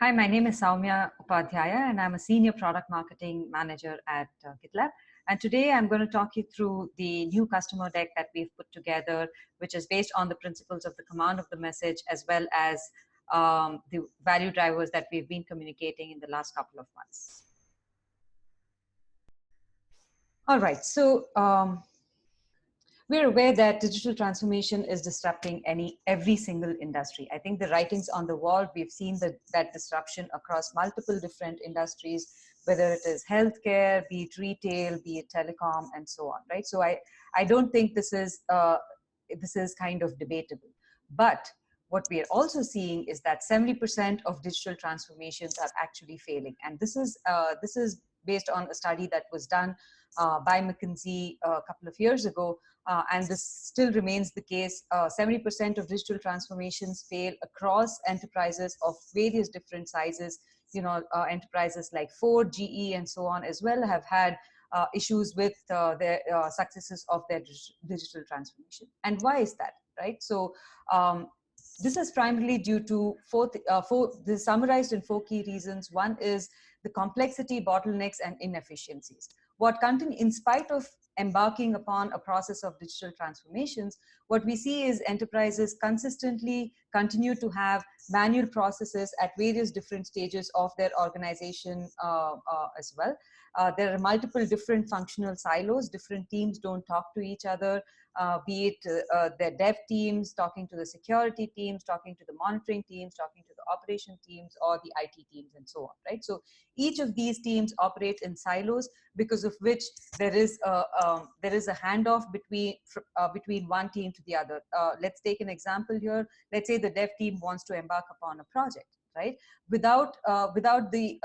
Hi, my name is Saumya Upadhyaya, and I'm a senior product marketing manager at GitLab. And today I'm going to talk you through the new customer deck that we've put together, which is based on the principles of the command of the message, as well as the value drivers that we've been communicating in the last couple of months. All right, so we're aware that digital transformation is disrupting every single industry. I think the writings on the wall, we've seen that disruption across multiple different industries, whether it is healthcare, be it retail, be it telecom, and so on, right? So I don't think this is kind of debatable. But what we are also seeing is that 70% of digital transformations are actually failing. And this is based on a study that was done by McKinsey a couple of years ago, and this still remains the case. 70% of digital transformations fail across enterprises of various different sizes. Enterprises like Ford, GE, and so on as well have had issues with their successes of their digital transformation. And why is that, right? So this is primarily due to this is summarized in 4 key reasons. One is the complexity, bottlenecks, and inefficiencies. In spite of embarking upon a process of digital transformations, what we see is enterprises consistently continue to have manual processes at various different stages of their organization as well. There are multiple different functional silos. Different teams don't talk to each other, be it their dev teams talking to the security teams, talking to the monitoring teams, talking to the operation teams, or the IT teams, and so on, right? So each of these teams operate in silos, because of which there is a handoff between one team to the other. Let's take an example here. Let's say the dev team wants to embark upon a project, right? Without the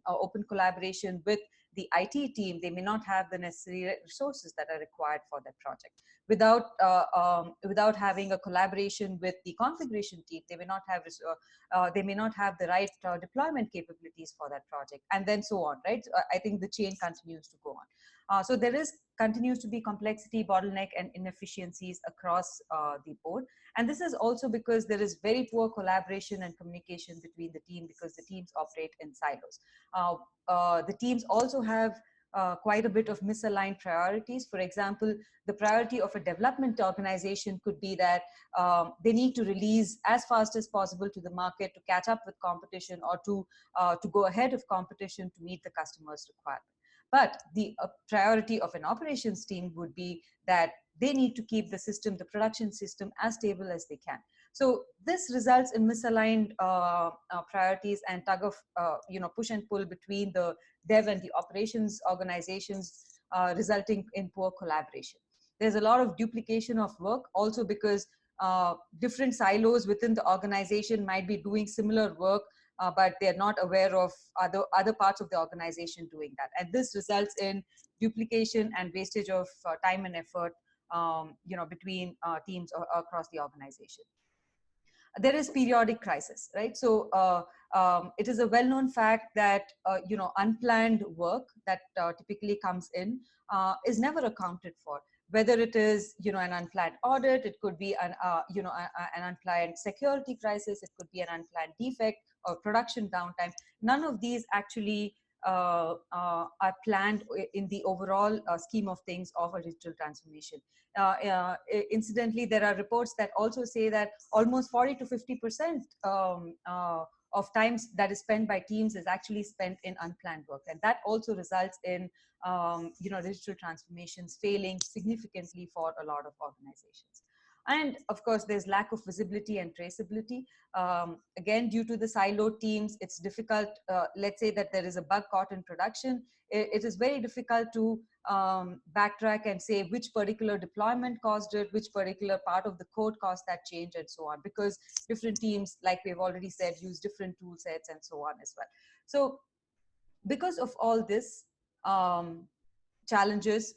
open collaboration with the IT team, they may not have the necessary resources that are required for that project. Without having a collaboration with the configuration team, they may not have the right deployment capabilities for that project, and then so on, right? I think the chain continues to go on. So there continues to be complexity, bottleneck, and inefficiencies across the board. And this is also because there is very poor collaboration and communication between the team, because the teams operate in silos. The teams also have quite a bit of misaligned priorities. For example, the priority of a development organization could be that they need to release as fast as possible to the market to catch up with competition, or to go ahead of competition to meet the customer's requirement. But the priority of an operations team would be that they need to keep the production system, as stable as they can. So this results in misaligned priorities and push and pull between the dev and the operations organizations, resulting in poor collaboration. There's a lot of duplication of work also, because different silos within the organization might be doing similar work, but they're not aware of other parts of the organization doing that. And this results in duplication and wastage of time and effort between teams across the organization. There is periodic crisis, right? So it is a well-known fact that unplanned work that typically comes in is never accounted for. Whether it is an unplanned audit, it could be an unplanned security crisis, it could be an unplanned defect or production downtime. None of these actually are planned in the overall scheme of things of a digital transformation. Incidentally, there are reports that also say that almost 40 to 50% of times that is spent by teams is actually spent in unplanned work, and that also results in digital transformations failing significantly for a lot of organizations. And of course, there's lack of visibility and traceability. Again, due to the siloed teams, it's difficult. Let's say that there is a bug caught in production. It is very difficult to backtrack and say which particular deployment caused it, which particular part of the code caused that change, and so on, because different teams, like we've already said, use different tool sets and so on as well. So because of all this challenges,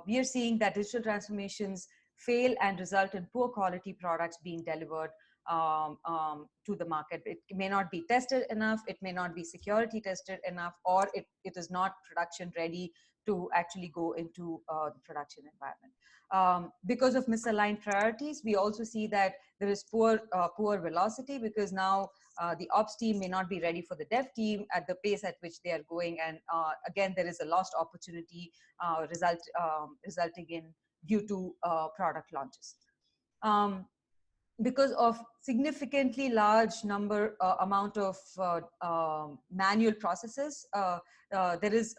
we are seeing that digital transformations fail and result in poor quality products being delivered to the market. It may not be tested enough, it may not be security tested enough, or it is not production ready to actually go into the production environment. Because of misaligned priorities, we also see that there is poor velocity, because now the ops team may not be ready for the dev team at the pace at which they are going, and again there is a lost opportunity resulting in due to product launches. Because of significantly large amount of manual processes, there is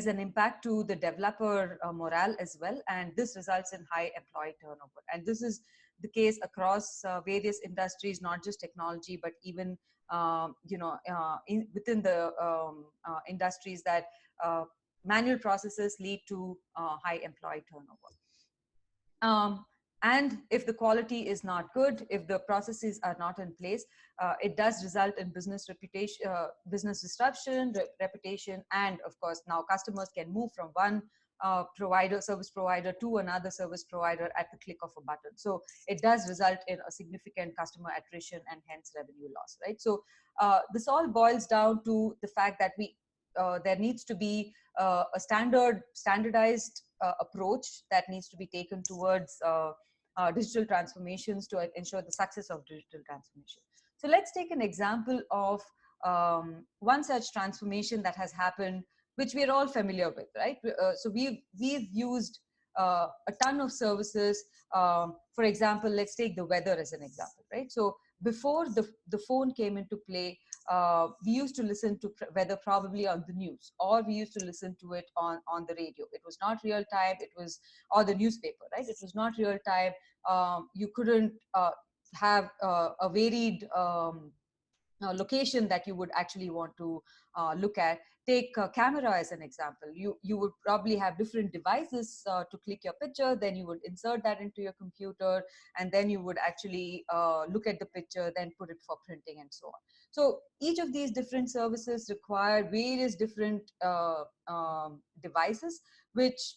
an impact to the developer morale as well, and this results in high employee turnover. And this is the case across various industries, not just technology, but even within the industries that manual processes lead to high employee turnover. And if the quality is not good, if the processes are not in place, it does result in business reputation, business disruption, reputation, and of course now customers can move from one service provider to another service provider at the click of a button. So it does result in a significant customer attrition and hence revenue loss, right? So this all boils down to the fact that there needs to be a standardized approach that needs to be taken towards digital transformations to ensure the success of digital transformation. So let's take an example of one such transformation that has happened, which we're all familiar with, right? So we've used a ton of services. For example, let's take the weather as an example, right? So before the phone came into play, we used to listen to weather probably on the news, or we used to listen to it on the radio. It was not real time, or the newspaper, right? It was not real time. You couldn't have a varied location that you would actually want to look at. Take a camera as an example. You would probably have different devices to click your picture, then you would insert that into your computer, and then you would actually look at the picture, then put it for printing and so on. So each of these different services require various different devices, which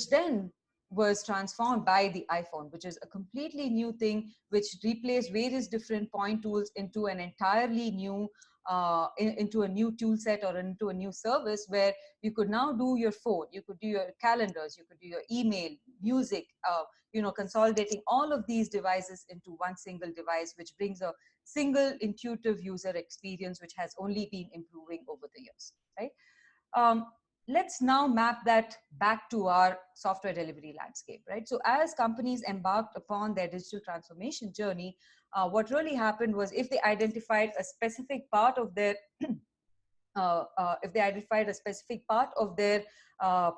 then was transformed by the iPhone, which is a completely new thing, which replaced various different point tools into an entirely new into a new tool set or into a new service, where you could now do your phone, you could do your calendars, you could do your email, music, consolidating all of these devices into one single device, which brings a single intuitive user experience, which has only been improving over the years, right? Let's now map that back to our software delivery landscape, right? So as companies embarked upon their digital transformation journey, what really happened was, if they identified a specific part of their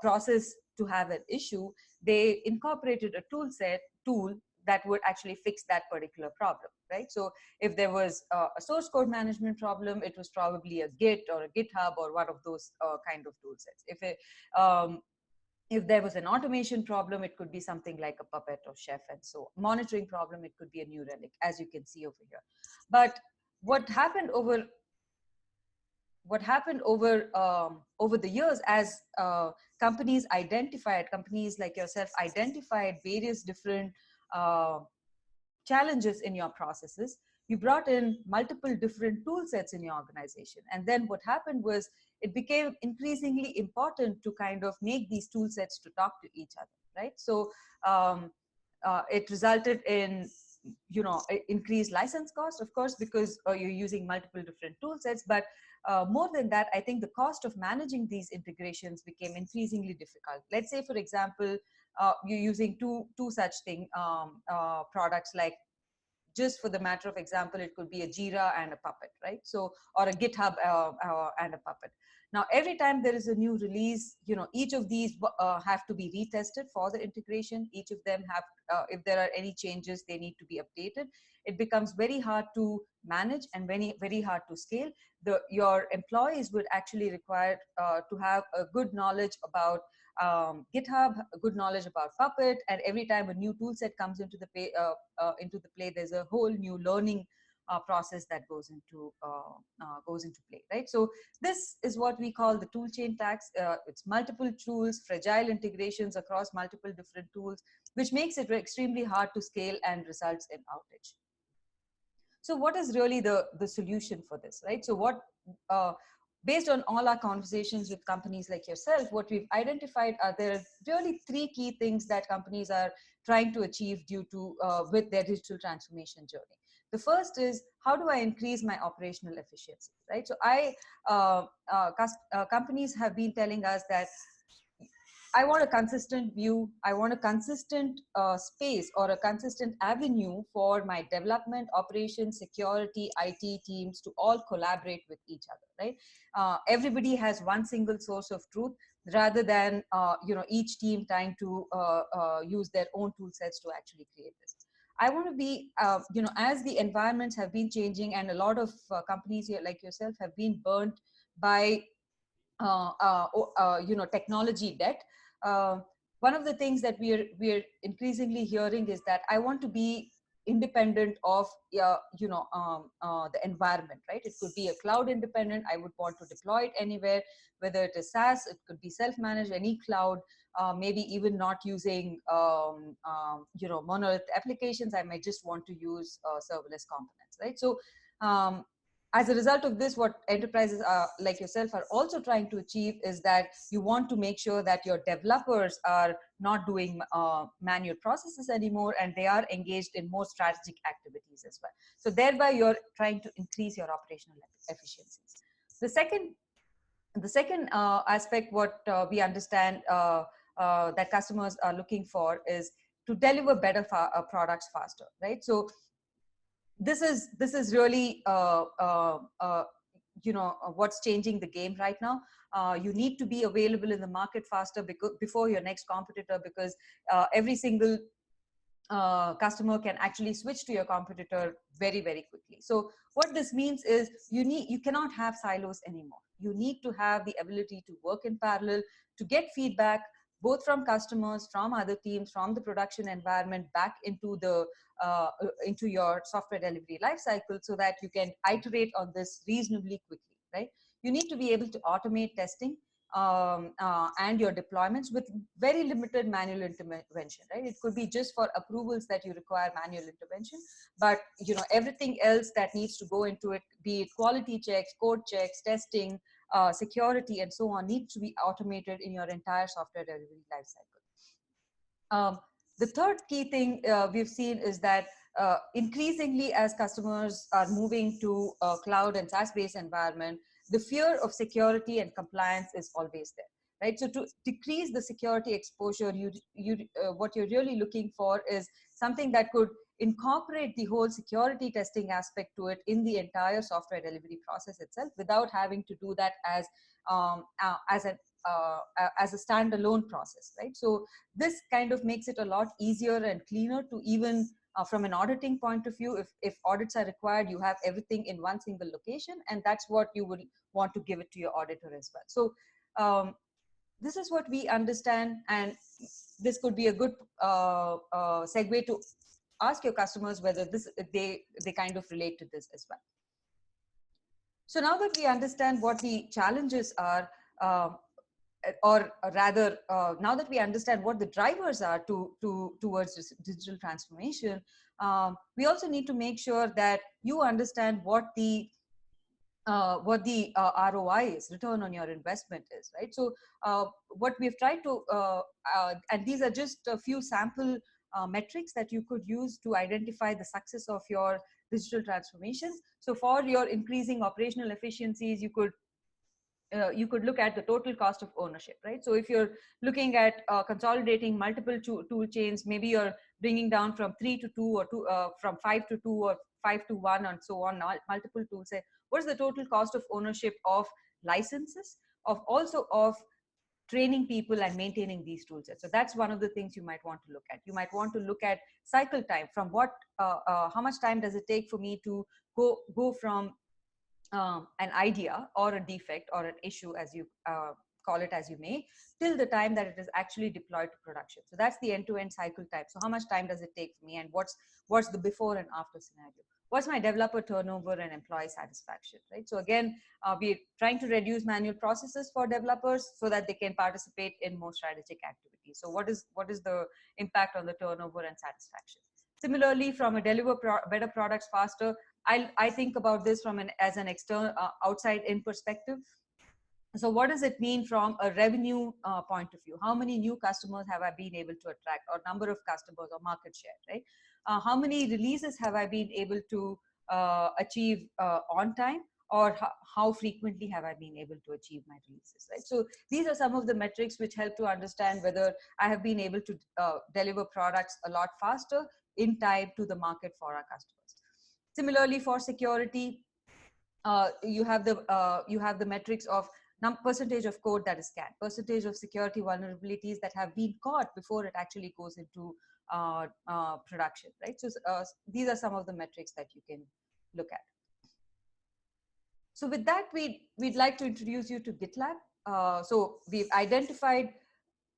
process to have an issue, they incorporated a tool that would actually fix that particular problem, right? So if there was a source code management problem, it was probably a Git or a GitHub or one of those kind of tool sets. If there was an automation problem, it could be something like a Puppet or Chef, and so monitoring problem, it could be a New Relic, as you can see over here. But what happened over the years, as companies like yourself identified various different challenges in your processes, you brought in multiple different tool sets in your organization. And then what happened was, it became increasingly important to kind of make these tool sets to talk to each other, right? So it resulted in increased license cost, of course, because you're using multiple different tool sets. But more than that, I think the cost of managing these integrations became increasingly difficult. Let's say, for example, you're using two such products, like, just for the matter of example, it could be a Jira and a Puppet, right? So, or a GitHub and a Puppet. Now, every time there is a new release, each of these have to be retested for the integration. Each of them have, if there are any changes, they need to be updated. It becomes very hard to manage and very, very hard to scale. Your employees would actually require to have a good knowledge about GitHub, a good knowledge about Puppet, and every time a new tool set comes into the play, there's a whole new learning process that goes into play, right? So this is what we call the tool chain tax. It's multiple tools, fragile integrations across multiple different tools, which makes it extremely hard to scale and results in outage. So what is really the solution for this, right? So based on all our conversations with companies like yourself, what we've identified are there are really three key things that companies are trying to achieve due to with their digital transformation journey. The first is, how do I increase my operational efficiency, right? So companies have been telling us that I want a consistent view. I want a consistent space or a consistent avenue for my development, operations, security, IT teams to all collaborate with each other, right? Everybody has one single source of truth rather than, each team trying to use their own tool sets to actually create this. I want to be, as the environments have been changing and a lot of companies here like yourself have been burnt by technology debt. Uh, One of the things that we're increasingly hearing is that I want to be independent of the environment, right? It could be a cloud independent. I would want to deploy it anywhere, whether it is SaaS, it could be self-managed, any cloud, maybe even not using monolith applications. I might just want to use serverless components, right? So as a result of this, what enterprises like yourself are also trying to achieve is that you want to make sure that your developers are not doing manual processes anymore, and they are engaged in more strategic activities as well. So thereby you're trying to increase your operational efficiencies. The second aspect, what we understand that customers are looking for is to deliver better products faster, right? So this is really what's changing the game right now. You need to be available in the market faster before your next competitor, because every single customer can actually switch to your competitor very, very quickly. So what this means is you cannot have silos anymore. You need to have the ability to work in parallel, to get feedback both from customers, from other teams, from the production environment back into your software delivery lifecycle, so that you can iterate on this reasonably quickly, right? You need to be able to automate testing and your deployments with very limited manual intervention, right? It could be just for approvals that you require manual intervention, but everything else that needs to go into it, be it quality checks, code checks, testing, security, and so on, needs to be automated in your entire software delivery lifecycle. The third key thing we've seen is that increasingly, as customers are moving to a cloud and SaaS-based environment, the fear of security and compliance is always there, right? So to decrease the security exposure, what you're really looking for is something that could incorporate the whole security testing aspect to it in the entire software delivery process itself, without having to do that as a standalone process, right? So this kind of makes it a lot easier and cleaner to even from an auditing point of view, if audits are required, you have everything in one single location, and that's what you would want to give it to your auditor as well. So this is what we understand, and this could be a good segue to ask your customers whether they kind of relate to this as well. So now that we understand what the challenges are, or rather, now that we understand what the drivers are towards this digital transformation, we also need to make sure that you understand what the ROI is, return on your investment is, right? So what we've tried to, and these are just a few sample metrics that you could use to identify the success of your digital transformation. So for your increasing operational efficiencies, you could look at the total cost of ownership, right? So if you're looking at consolidating multiple tool chains, maybe you're bringing down from 3 to 2, or from 5 to 2, or 5 to 1, and so on, multiple tools. Say, what's the total cost of ownership of licenses, of training people and maintaining these tool sets? So that's one of the things you might want to look at. You might want to look at cycle time. From how much time does it take for me to go from an idea or a defect or an issue, as you call it as you may, till the time that it is actually deployed to production. So that's the end-to-end cycle time. So how much time does it take for me, and what's the before and after scenario? What's my developer turnover and employee satisfaction, right? So again, we're trying to reduce manual processes for developers so that they can participate in more strategic activities. So what is the impact on the turnover and satisfaction? Similarly, from a deliver better products faster, I think about this as an external outside in perspective. So what does it mean from a revenue point of view? How many new customers have I been able to attract, or number of customers, or market share, right? How many releases have I been able to achieve on time, or how frequently have I been able to achieve my releases, right? So these are some of the metrics which help to understand whether I have been able to deliver products a lot faster in time to the market for our customers. Similarly, for security, you have the metrics of percentage of code that is scanned, percentage of security vulnerabilities that have been caught before it actually goes into production, right? So these are some of the metrics that you can look at. So with that, we'd like to introduce you to GitLab. So we've identified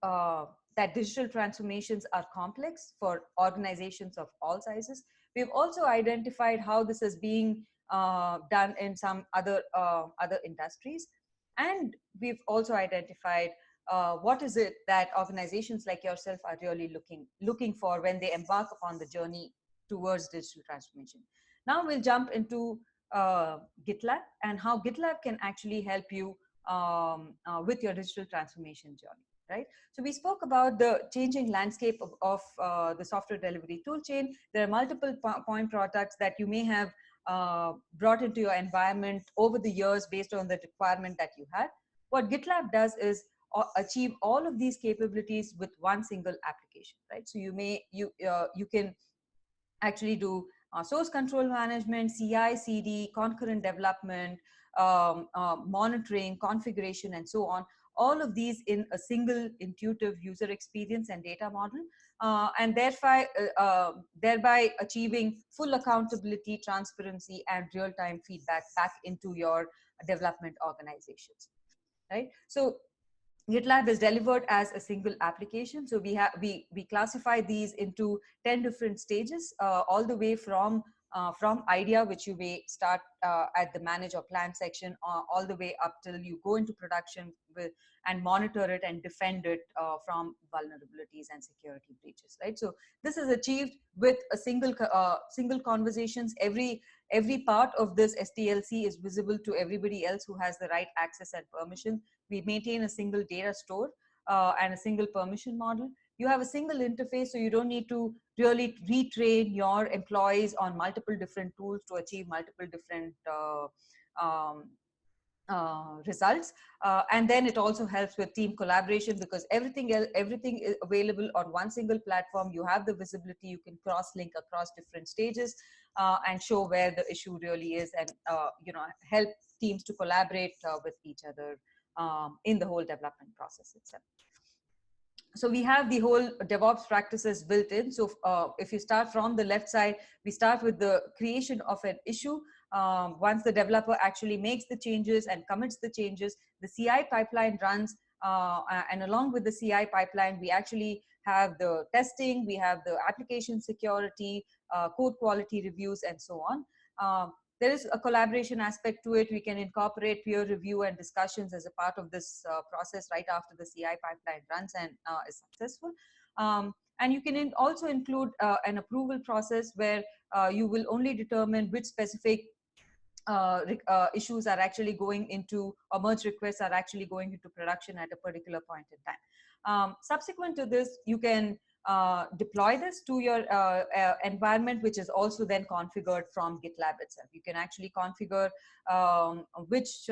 that digital transformations are complex for organizations of all sizes. We've also identified how this is being done in some other industries, and we've also identified what is it that organizations like yourself are really looking for when they embark upon the journey towards digital transformation. Now we'll jump into GitLab and how GitLab can actually help you with your digital transformation journey, right? So we spoke about the changing landscape of the software delivery tool chain. There are multiple point products that you may have brought into your environment over the years based on the requirement that you had. What GitLab does is achieve all of these capabilities with one single application, right? So you can actually do source control management, CI, CD, concurrent development, monitoring, configuration, and so on. All of these in a single intuitive user experience and data model, and thereby achieving full accountability, transparency, and real-time feedback back into your development organizations, right? So GitLab is delivered as a single application. So we classify these into 10 different stages, all the way from idea, which you may start at the manage or plan section, all the way up till you go into production and monitor it and defend it from vulnerabilities and security breaches, right? So this is achieved with a single conversations. Every part of this SDLC is visible to everybody else who has the right access and permission. We maintain a single data store and a single permission model. You have a single interface, so you don't need to really retrain your employees on multiple different tools to achieve multiple different um, results. And then it also helps with team collaboration, because everything is available on one single platform. You have the visibility, you can cross-link across different stages and show where the issue really is, and help teams to collaborate with each other in the whole development process itself. So we have the whole DevOps practices built in. So if you start from the left side, we start with the creation of an issue. Once the developer actually makes the changes and commits the changes, the CI pipeline runs. And along with the CI pipeline, we actually have the testing, we have the application security, code quality reviews, and so on. There is a collaboration aspect to it. We can incorporate peer review and discussions as a part of this process right after the CI pipeline runs and is successful. And you can also include an approval process where you will only determine which specific issues are actually going into, or merge requests are actually going into production at a particular point in time. Subsequent to this, you can deploy this to your environment, which is also then configured from GitLab itself. You can actually configure which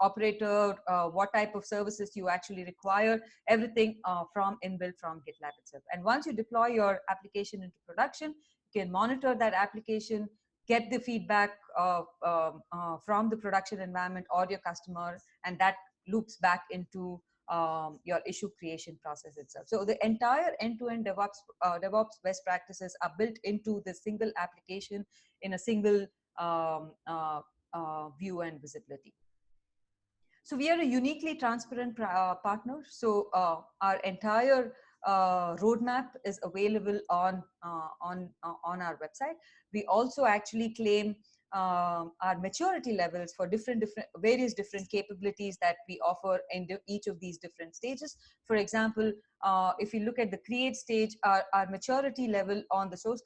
operator, what type of services you actually require, everything from inbuilt from GitLab itself. And once you deploy your application into production, you can monitor that application, get the feedback from the production environment or your customer, and that loops back into your issue creation process itself. So the entire end-to-end DevOps best practices are built into the single application in a single view and visibility. So we are a uniquely transparent partner. So our entire roadmap is available on our website. We also actually claim our maturity levels for various different capabilities that we offer in each of these different stages. For example, if you look at the create stage, our maturity level on the source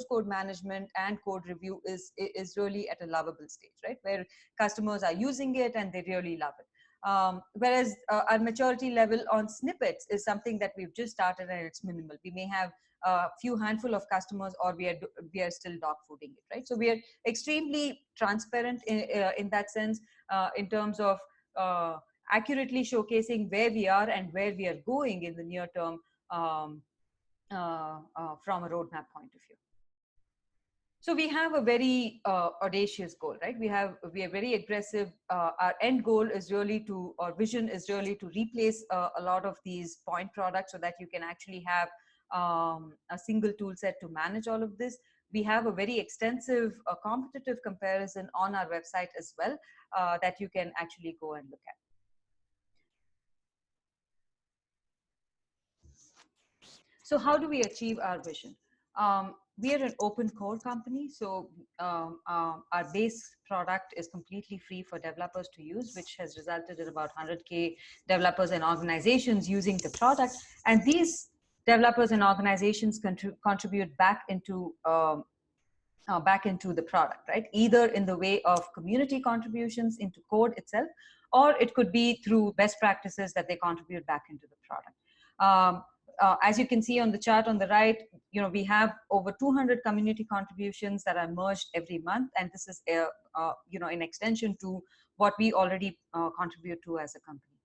code management and code review is really at a lovable stage, right? Where customers are using it and they really love it. Whereas our maturity level on snippets is something that we've just started and it's minimal. We may have a few handful of customers, or we are still dog fooding it, right? So we are extremely transparent in that sense, in terms of accurately showcasing where we are and where we are going in the near term, from a roadmap point of view. So we have a very audacious goal, right? We are very aggressive. Our end goal is really to, or vision is really to replace a lot of these point products so that you can actually have a single tool set to manage all of this. We have a very extensive competitive comparison on our website as well, that you can actually go and look at. So how do we achieve our vision? We are an open core company, so our base product is completely free for developers to use, which has resulted in about 100K developers and organizations using the product. And these developers and organizations contribute back into the product, right? Either in the way of community contributions into code itself, or it could be through best practices that they contribute back into the product. As you can see on the chart on the right, we have over 200 community contributions that are merged every month, and this is in extension to what we already contribute to as a company.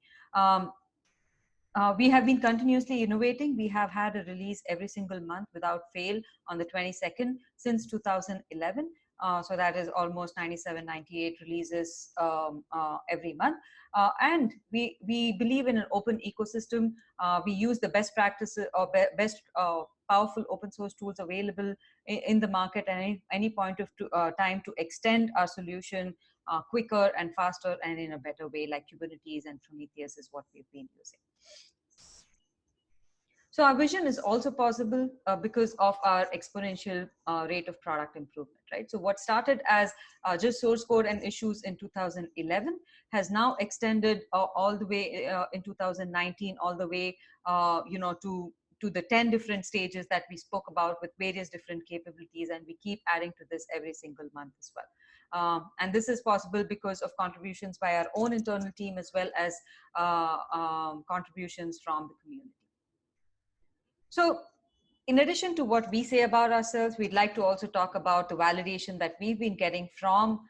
We have been continuously innovating. We have had a release every single month without fail on the 22nd since 2011. So that is almost 97, 98 releases every month. And we believe in an open ecosystem. We use the best practices or best powerful open source tools available in the market at any point of time to extend our solution quicker and faster and in a better way, like Kubernetes and Prometheus is what we've been using. So our vision is also possible because of our exponential rate of product improvement, right? So what started as just source code and issues in 2011 has now extended all the way in 2019, all the way, to the 10 different stages that we spoke about with various different capabilities, and we keep adding to this every single month as well. And this is possible because of contributions by our own internal team as well as contributions from the community. So in addition to what we say about ourselves, we'd like to also talk about the validation that we've been getting from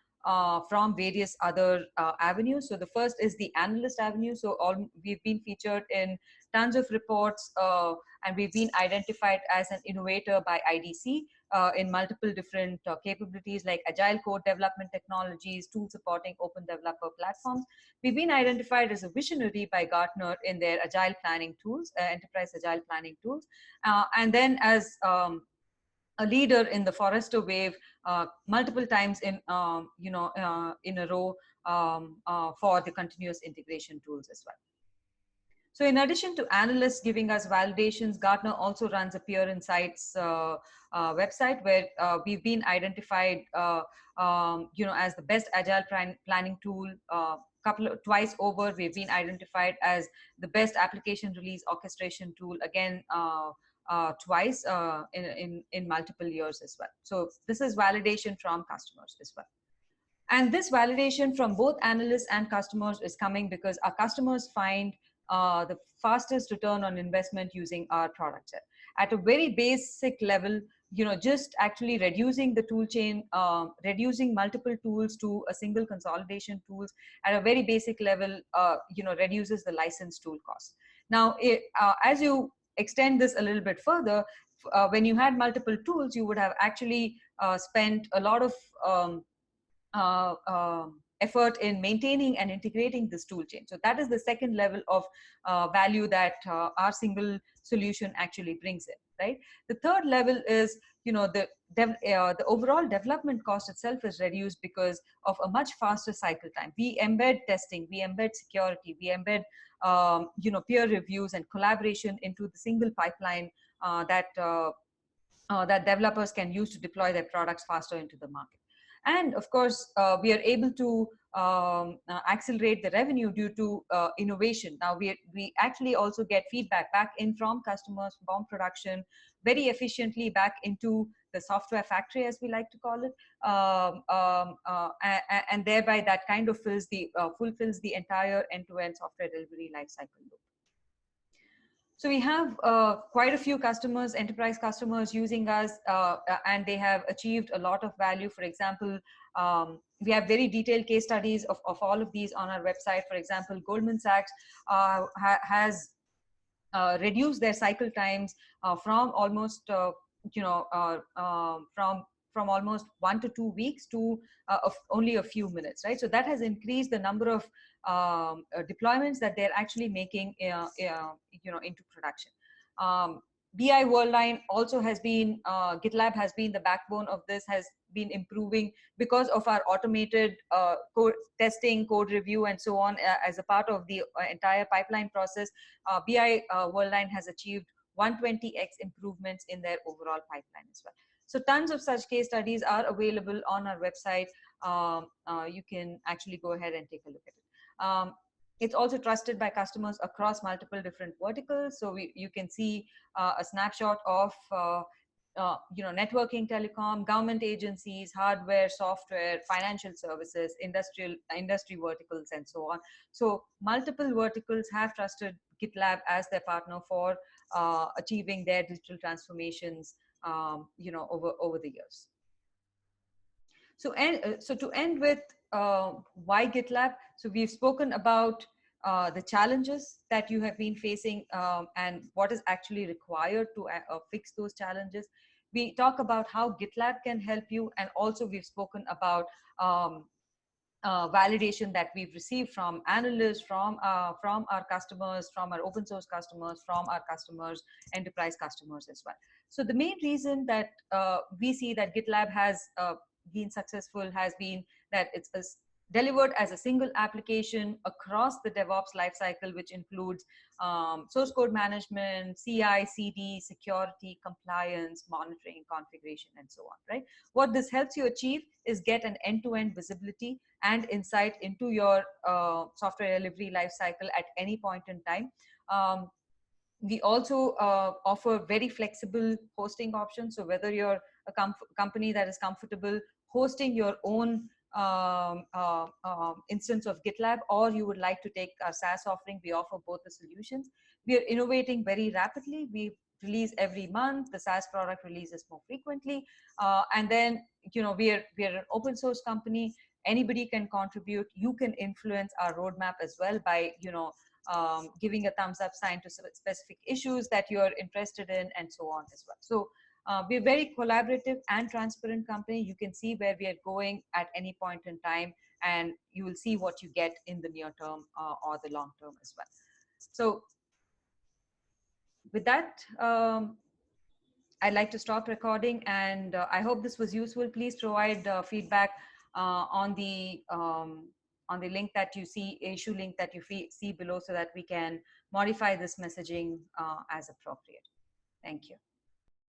various other avenues. So the first is the analyst avenue. So we've been featured in tons of reports, and we've been identified as an innovator by IDC in multiple different capabilities like agile code development technologies, tool supporting open developer platforms. We've been identified as a visionary by Gartner in their agile planning tools, enterprise agile planning tools, and then as a leader in the Forrester Wave multiple times in in a row for the continuous integration tools as well. So in addition to analysts giving us validations, Gartner also runs a Peer Insights website where we've been identified as the best agile planning tool. Twice over, we've been identified as the best application release orchestration tool, again twice in multiple years as well. So this is validation from customers as well. And this validation from both analysts and customers is coming because our customers find the fastest return on investment using our product set. At a very basic level, just actually reducing the tool chain, reducing multiple tools to a single consolidation tools at a very basic level, reduces the license tool cost. Now, as you extend this a little bit further, when you had multiple tools, you would have actually spent a lot of effort in maintaining and integrating this tool chain. So that is the second level of value that our single solution actually brings in, right? The third level is, the overall development cost itself is reduced because of a much faster cycle time. We embed testing, we embed security, we embed peer reviews and collaboration into the single pipeline that developers can use to deploy their products faster into the market. And of course, we are able to accelerate the revenue due to innovation. Now we actually also get feedback back in from customers, from production, very efficiently back into the software factory, as we like to call it, and thereby that kind of fulfills the entire end-to-end software delivery lifecycle loop. So we have quite a few customers, enterprise customers using us, and they have achieved a lot of value. For example, we have very detailed case studies of all of these on our website. For example, Goldman Sachs has reduced their cycle times from almost, from almost 1 to 2 weeks to of only a few minutes, right? So that has increased the number of deployments that they're actually making, into production. BI Worldline also has been, GitLab has been the backbone of this, has been improving because of our automated code testing, code review, and so on. As a part of the entire pipeline process, BI Worldline has achieved 120x improvements in their overall pipeline as well. So tons of such case studies are available on our website. You can actually go ahead and take a look at it. It's also trusted by customers across multiple different verticals. So you can see a snapshot of networking, telecom, government agencies, hardware, software, financial services, industry verticals, and so on. So multiple verticals have trusted GitLab as their partner for achieving their digital transformations, over the years. So to end with why GitLab? So we've spoken about the challenges that you have been facing, and what is actually required to fix those challenges. We talk about how GitLab can help you, and also we've spoken about validation that we've received from analysts, from our customers, from our open source customers, from our customers, enterprise customers as well. So the main reason that we see that GitLab has been successful has been that it's delivered as a single application across the DevOps lifecycle, which includes source code management, CI, CD, security, compliance, monitoring, configuration, and so on, right? What this helps you achieve is get an end-to-end visibility and insight into your software delivery lifecycle at any point in time. We also offer very flexible hosting options. So whether you're a company that is comfortable hosting your own instance of GitLab, or you would like to take a SaaS offering, we offer both the solutions. We are innovating very rapidly. We release every month. The SaaS product releases more frequently. And then, we are an open source company. Anybody can contribute. You can influence our roadmap as well by, giving a thumbs up sign to specific issues that you're interested in, and so on as well. So we're a very collaborative and transparent company. You can see where we are going at any point in time, and you will see what you get in the near term or the long term as well. So with that, I'd like to stop recording, and I hope this was useful. Please provide feedback on the link that you see, issue link that you see below, so that we can modify this messaging as appropriate. Thank you.